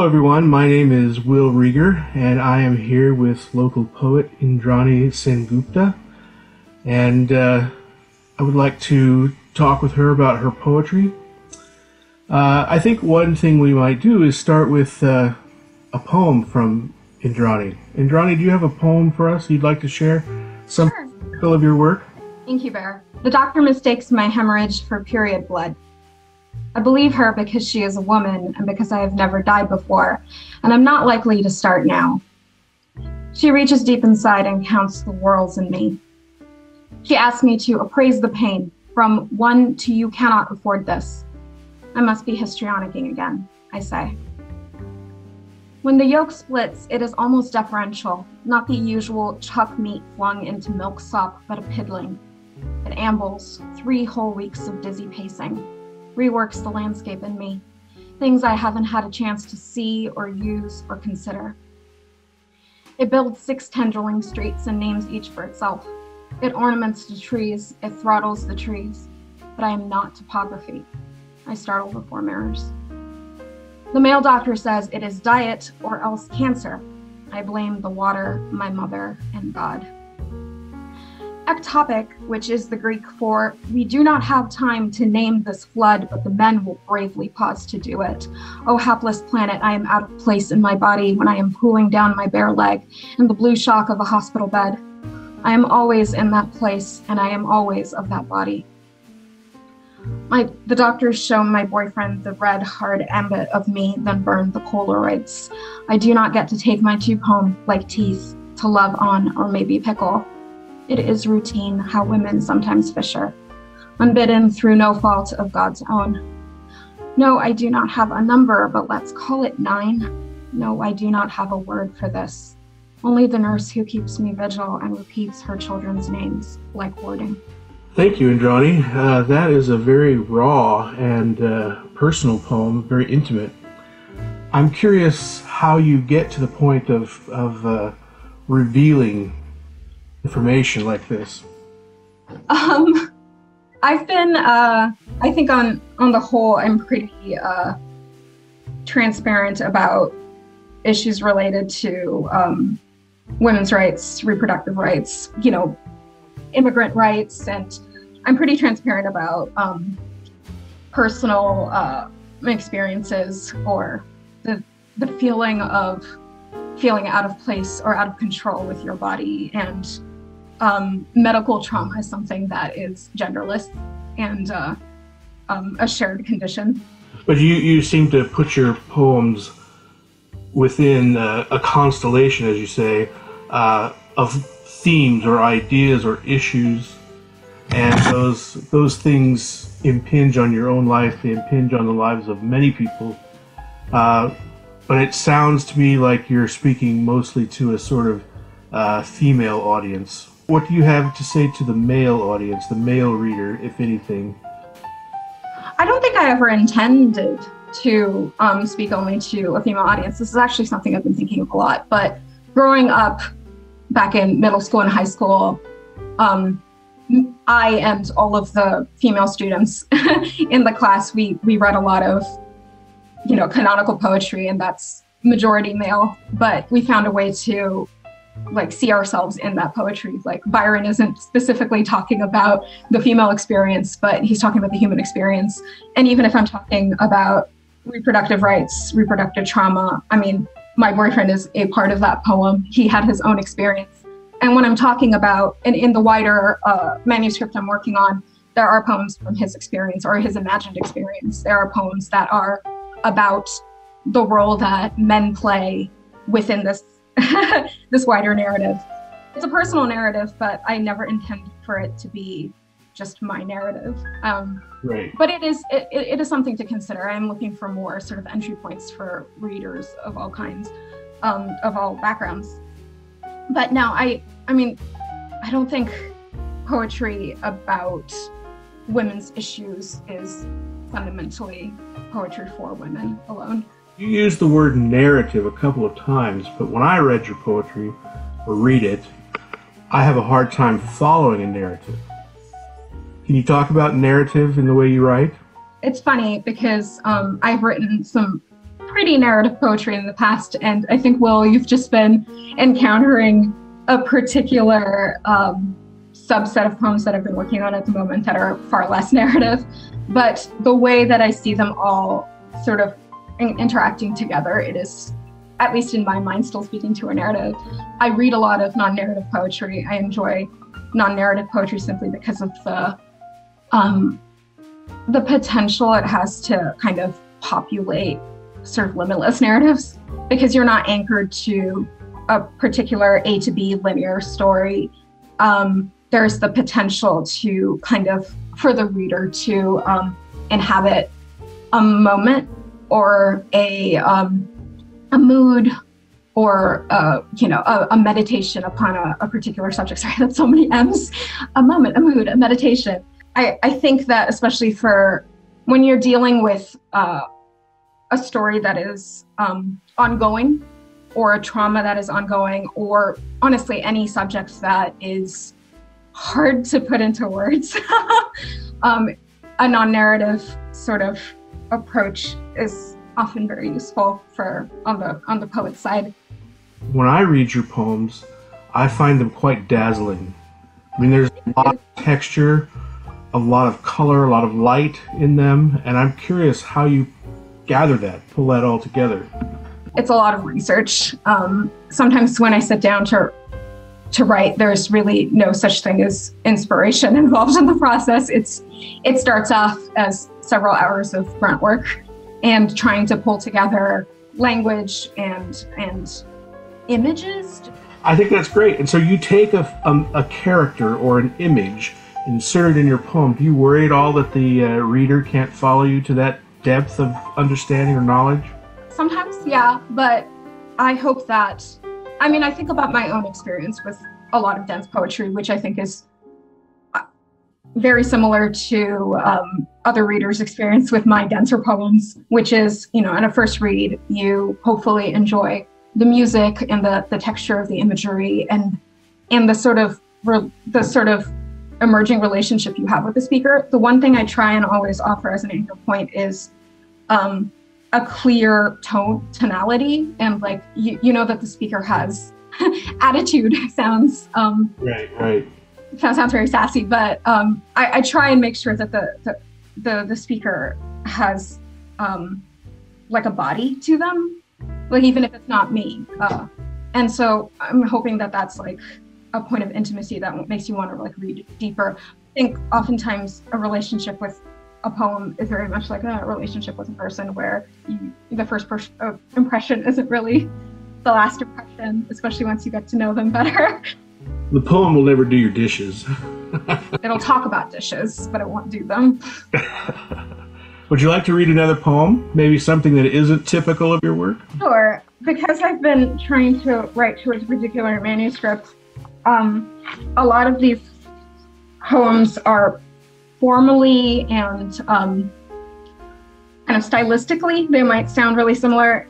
everyone, my name is Will Reger, and I am here with local poet Indrani Segupta, and I would like to talk with her about her poetry. I think one thing we might do is start with a poem from Indrani. Indrani, do you have a poem for us you'd like to share? Some of your work? Thank you, Bear. The doctor mistakes my hemorrhage for period blood. I believe her because she is a woman and because I have never died before, and I'm not likely to start now. She reaches deep inside and counts the whorls in me. She asks me to appraise the pain from 1 to you cannot afford this. I must be histrionicing again, I say. When the yolk splits, it is almost deferential, not the usual chuck meat flung into milksop, but a piddling. It ambles 3 whole weeks of dizzy pacing, reworks the landscape in me, things I haven't had a chance to see or use or consider. It builds 6 tendriling streets and names each for itself. It ornaments the trees, it throttles the trees, but I am not topography. I startle before mirrors. The male doctor says it is diet or else cancer. I blame the water, my mother, and God. Ectopic, which is the Greek for we do not have time to name this flood, but the men will bravely pause to do it. Oh, hapless planet, I am out of place in my body when I am cooling down my bare leg in the blue shock of a hospital bed. I am always in that place, and I am always of that body. The doctors show my boyfriend the red, hard ambit of me, then burn the Polaroids. I do not get to take my tube home like teeth to love on or maybe pickle. It is routine how women sometimes fisher, unbidden through no fault of God's own. No, I do not have a number, but let's call it 9. No, I do not have a word for this. Only the nurse who keeps me vigil and repeats her children's names like wording. Thank you, Indrani. That is a very raw and personal poem, very intimate. I'm curious how you get to the point of revealing information like this. I've been, I think on the whole, I'm pretty transparent about issues related to women's rights, reproductive rights, immigrant rights, and I'm pretty transparent about personal experiences or the feeling of feeling out of place or out of control with your body, and medical trauma is something that is genderless and a shared condition. But you seem to put your poems within a constellation, as you say, of themes or ideas or issues, and those things impinge on your own life, they impinge on the lives of many people. But it sounds to me like you're speaking mostly to a sort of female audience. What do you have to say to the male audience, the male reader, if anything? I don't think I ever intended to speak only to a female audience. This is actually something I've been thinking of a lot, but growing up back in middle school and high school, I and all of the female students in the class, we read a lot of, canonical poetry, and that's majority male, but we found a way to see ourselves in that poetry. Like Byron isn't specifically talking about the female experience, but he's talking about the human experience. And even if I'm talking about reproductive rights, reproductive trauma, my boyfriend is a part of that poem. He had his own experience. And when I'm talking about, and in the wider manuscript I'm working on, there are poems from his experience or his imagined experience. There are poems that are about the role that men play within this this wider narrative. It's a personal narrative, but I never intended for it to be just my narrative. Right. But it is something to consider. I'm looking for more sort of entry points for readers of all kinds, of all backgrounds. But now I don't think poetry about women's issues is fundamentally poetry for women alone. You used the word narrative a couple of times, but when I read your poetry, or read it, I have a hard time following a narrative. Can you talk about narrative in the way you write? It's funny because I've written some pretty narrative poetry in the past, and I think, Will, you've just been encountering a particular subset of poems that I've been working on at the moment that are far less narrative. But the way that I see them all sort of interacting together, it is, at least in my mind, still speaking to a narrative. I read a lot of non-narrative poetry. I enjoy non-narrative poetry simply because of the potential it has to kind of populate sort of limitless narratives, because you're not anchored to a particular A to B linear story. There's the potential to kind of, for the reader to inhabit a moment or a mood or a meditation upon a particular subject. Sorry, that's so many M's. A moment, a mood, a meditation. I think that especially for when you're dealing with a story that is ongoing, or a trauma that is ongoing, or honestly any subject that is hard to put into words, a non-narrative sort of approach is often very useful for on the poet's side. When I read your poems, I find them quite dazzling. I mean, there's a lot of texture, a lot of color, a lot of light in them, and I'm curious how you gather that, pull that all together. It's a lot of research. Sometimes when I sit down to write, there's really no such thing as inspiration involved in the process. It starts off as several hours of grunt work and trying to pull together language and images. I think that's great. And so you take a character or an image, insert it in your poem. Do you worry at all that the reader can't follow you to that depth of understanding or knowledge? Sometimes, yeah, but I hope that, I think about my own experience with a lot of dense poetry, which I think is very similar to other readers' experience with my denser poems, which is, in a first read, you hopefully enjoy the music and the texture of the imagery and the sort of emerging relationship you have with the speaker. The one thing I try and always offer as an anchor point is a clear tonality, and like you know that the speaker has attitude. Sounds right. Sounds very sassy, but I try and make sure that the speaker has like a body to them, like even if it's not me. And so I'm hoping that that's like a point of intimacy that makes you want to like read deeper. I think oftentimes a relationship with a poem is very much like a relationship with a person, where the first impression isn't really the last impression, especially once you get to know them better. The poem will never do your dishes. It'll talk about dishes, but it won't do them. Would you like to read another poem? Maybe something that isn't typical of your work? Sure. Because I've been trying to write towards a particular manuscript, a lot of these poems are formally and kind of stylistically, they might sound really similar.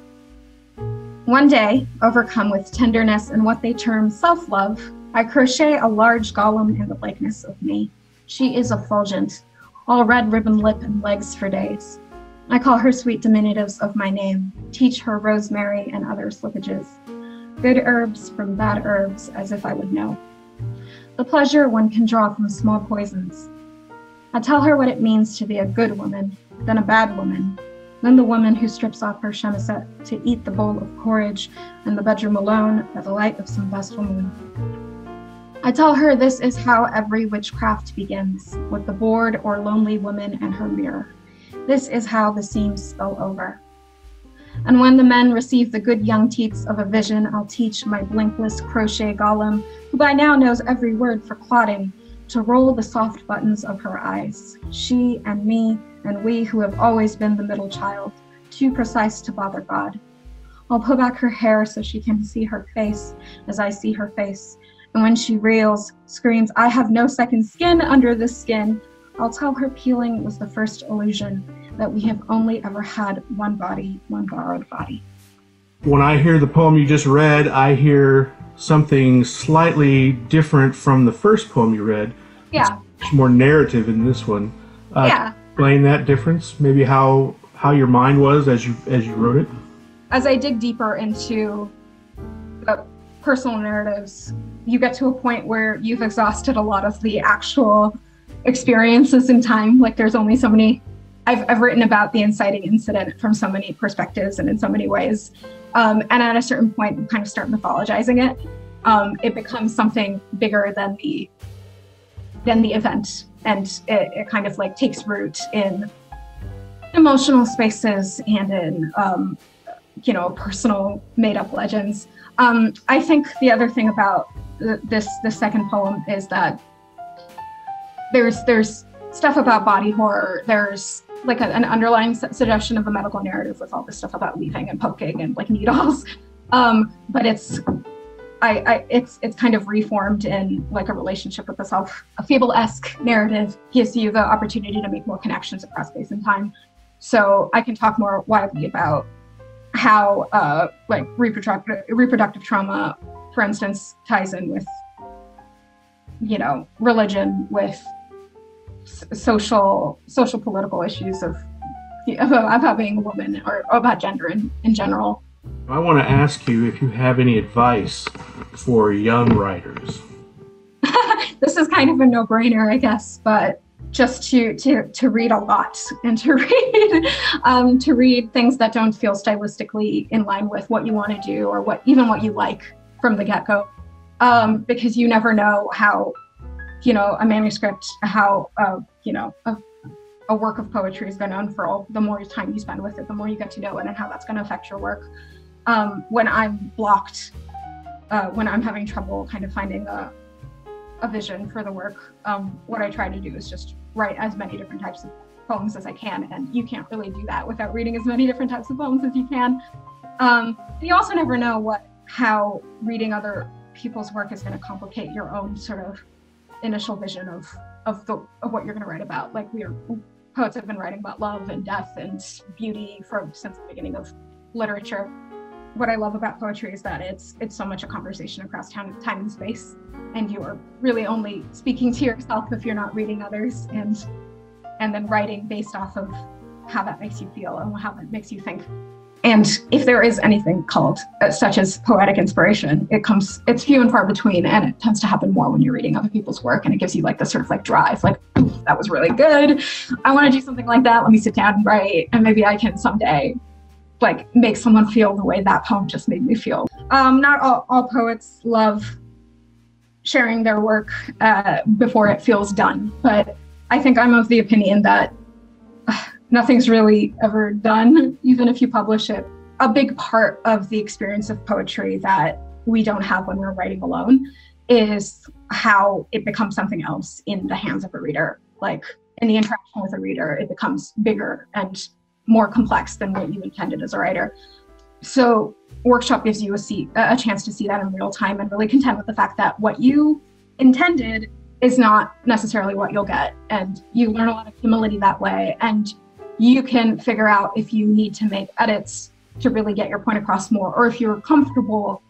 One day, overcome with tenderness and what they term self-love, I crochet a large golem in the likeness of me. She is effulgent, all red ribbon lip and legs for days. I call her sweet diminutives of my name, teach her rosemary and other slippages, good herbs from bad herbs, as if I would know. The pleasure one can draw from small poisons. I tell her what it means to be a good woman, then a bad woman, then the woman who strips off her chemisette to eat the bowl of porridge in the bedroom alone by the light of some vestal moon. I tell her this is how every witchcraft begins, with the bored or lonely woman and her mirror. This is how the seams spill over. And when the men receive the good young teats of a vision, I'll teach my blinkless crochet golem, who by now knows every word for clotting, to roll the soft buttons of her eyes. She and me and we who have always been the middle child, too precise to bother God. I'll pull back her hair so she can see her face as I see her face. And when she reels, screams, I have no second skin under this skin, I'll tell her peeling was the first illusion, that we have only ever had one body, one borrowed body. When I hear the poem you just read, I hear something slightly different from the first poem you read. Yeah. It's more narrative in this one. Yeah. Explain that difference, maybe how your mind was as you wrote it. as I dig deeper into the personal narratives, you get to a point where you've exhausted a lot of the actual experiences in time. Like there's only so many, I've written about the inciting incident from so many perspectives and in so many ways. And at a certain point, you kind of start mythologizing it. It becomes something bigger than the event. And it kind of like takes root in emotional spaces and in, personal made up legends. I think the other thing about this second poem is that there's stuff about body horror. There's like an underlying suggestion of a medical narrative with all this stuff about leaving and poking and like needles. But it's kind of reformed in like a relationship with itself. A Fable-esque narrative gives you the opportunity to make more connections across space and time. So I can talk more widely about how like reproductive trauma, for instance, ties in with, religion, with social political issues of about being a woman or about gender in general. I want to ask you if you have any advice for young writers. This is kind of a no-brainer, I guess, but just to read a lot and to read things that don't feel stylistically in line with what you want to do or what you like from the get-go, because you never know how a manuscript, how a work of poetry is going to unfurl. The more time you spend with it, the more you get to know it and how that's going to affect your work. When I'm blocked, when I'm having trouble kind of finding a vision for the work, what I try to do is just write as many different types of poems as I can, and you can't really do that without reading as many different types of poems as you can. You also never know how reading other people's work is going to complicate your own sort of initial vision of what you're going to write about. Like poets have been writing about love and death and beauty since the beginning of literature. What I love about poetry is that it's so much a conversation across time and space, and you are really only speaking to yourself if you're not reading others, and then writing based off of how that makes you feel and how that makes you think. And if there is anything called such as poetic inspiration, it's few and far between, and it tends to happen more when you're reading other people's work, and it gives you like this sort of like drive, like, that was really good. I want to do something like that. Let me sit down and write, and maybe I can someday like make someone feel the way that poem just made me feel. Not all poets love sharing their work before it feels done, but I think I'm of the opinion that nothing's really ever done, even if you publish it. A big part of the experience of poetry that we don't have when we're writing alone is how it becomes something else in the hands of a reader. Like in the interaction with a reader, it becomes bigger and more complex than what you intended as a writer. So workshop gives you a chance to see that in real time and really contend with the fact that what you intended is not necessarily what you'll get. And you learn a lot of humility that way. And you can figure out if you need to make edits to really get your point across more, or if you're comfortable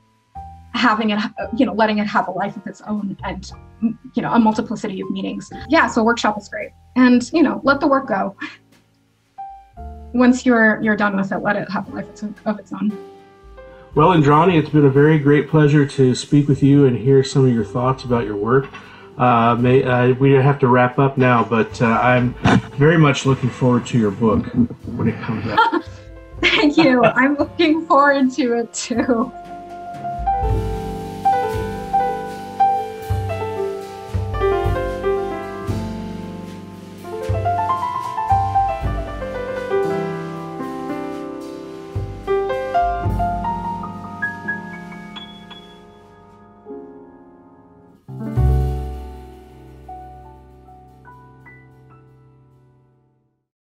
having it, letting it have a life of its own and, a multiplicity of meanings. Yeah, so workshop is great. And, let the work go. Once you're done with it, let it have a life of its own. Well, Indrani, it's been a very great pleasure to speak with you and hear some of your thoughts about your work. We have to wrap up now, but I'm very much looking forward to your book when it comes out. Thank you. I'm looking forward to it too.